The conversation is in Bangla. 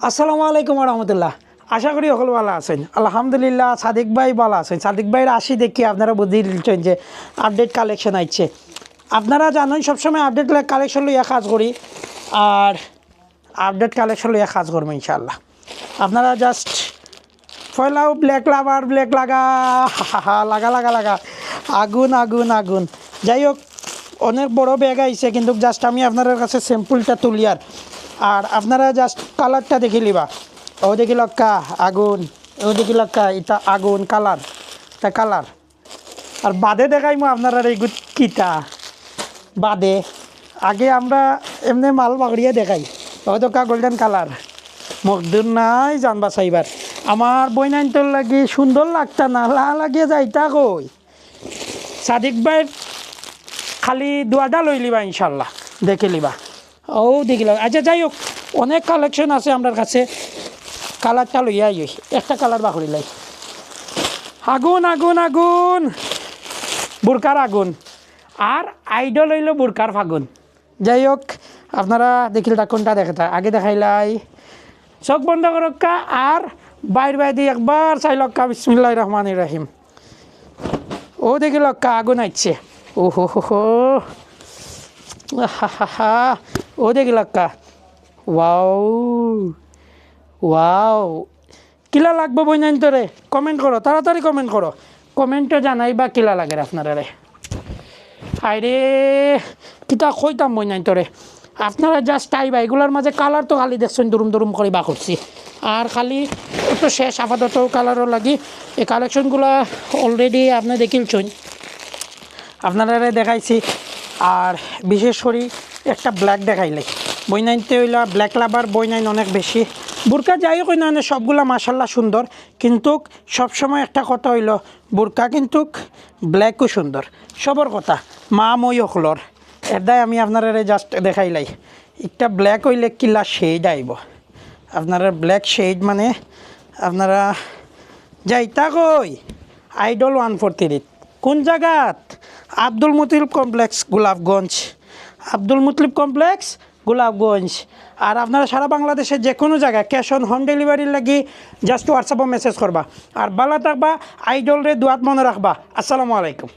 আসসালামু আলাইকুম রহমতুল্লাহ। আশা করি সকল ভালো আছেন। আলহামদুলিল্লাহ সাদিক ভাই ভালো আছেন। সাদিক ভাইয়ের আসি দেখি আপনারা বুঝি দিচ্ছেন যে আপডেট কালেকশন আইছে। আপনারা জানেন সবসময় আপডেট কালেকশন লইয়া কাজ করি, আর আপডেট কালেকশন লইয়া কাজ করবো ইনশাআল্লাহ। আপনারা জাস্ট ফয়লাও ব্ল্যাক লাভার ব্ল্যাক লাগা লাগা লাগা লাগা আগুন আগুন আগুন। যাই হোক, অনেক বড় ব্যাগ আইছে, কিন্তু জাস্ট আমি আপনাদের কাছে স্যাম্পলটা তুলিয়ার, আর আপনারা জাস্ট কালারটা দেখে লিবা। ও দেখি লক্কা আগুন, ও দেখি লক্কা এটা আগুন কালার, এটা কালার। আর বাদে দেখাইমো আপনারা এই কিটা বাদে। আগে আমরা এমনি মাল বাগড়িয়ে দেখাই। হয়তো কা গোল্ডেন কালার মকদুর নাই জানবা চাইবার। আমার বইনাইনটোর লাগি সুন্দর লাগতা না, লাগিয়ে যাইতা কই সাদিক ভাই খালি দুয়াটা লই লিবা ইনশাল্লাহ, দেখে লিবা। ও দেখিলাম। আচ্ছা যাই হোক, অনেক কালেকশন আছে আমার কাছে। কালারটা লইয়া একটা কালার বাকরি লাই। আগুন আগুন আগুন, বুরকার আগুন, আর আইডল হইল বুরকার ফাগুন। যাই হোক, আপনারা দেখিলটা কোনটা দেখে আগে দেখাইলাই। চোখ বন্ধ করক্কা আর বাইর দিয়ে একবার চাইলক্কা বিসমিল্লাহির রহমানির রহিম। ও দেখিলক্কা আগুন আইছে। ও হো হো হো, হা ও দেখিলক্কা। ওয়াও ওয়াও, কিলা লাগবো বইনাইন তোরে? কমেন্ট করো, তাড়াতাড়ি কমেন্ট করো। কমেন্টে জানাই বা কিলা লাগে আপনারা রে। আরে কিতা কইতাম বইনাইন তোরে। আপনারা জাস্ট আইবা। এগুলোর মাঝে কালার তো খালি দেখছেন দুরুম দুরুম করে বা করছি, আর খালি একটু শেষ আপাতত কালারও লাগি। এই কালেকশনগুলো অলরেডি আপনি দেখিলছেন, আপনারা দেখাইছি। আর বিশেষ করে একটা ব্ল্যাক দেখাইলে বইনাইনতে হইলা ব্ল্যাক লাভার বইনাইন অনেক বেশি। বুরকা যাই হোক না, সবগুলা মাশাল্লাহ সুন্দর, কিন্তু সবসময় একটা কথা হইল বুরকা কিন্তু ব্ল্যাকও সুন্দর। সবর কথা মা মই হলর এদাই আমি আপনারা জাস্ট দেখাইলাই। একটা ব্ল্যাক হইলে কিলা শেড আইব আপনারা। ব্ল্যাক শেড মানে আপনারা যাইতা কই আইডল 143 কোন জায়গাত? Abdul Mutlib complex Golapganj, Abdul Mutlib complex Golapganj. আর আপনারা সারা বাংলাদেশের যে কোনো জায়গায় ক্যাশ অন হোম ডেলিভারির লাগি জাস্ট হোয়াটসঅ্যাপে মেসেজ করবা। আর ভালো থাকবা, আইডল রে দুয়াত মনে রাখবা। আসসালামু আলাইকুম।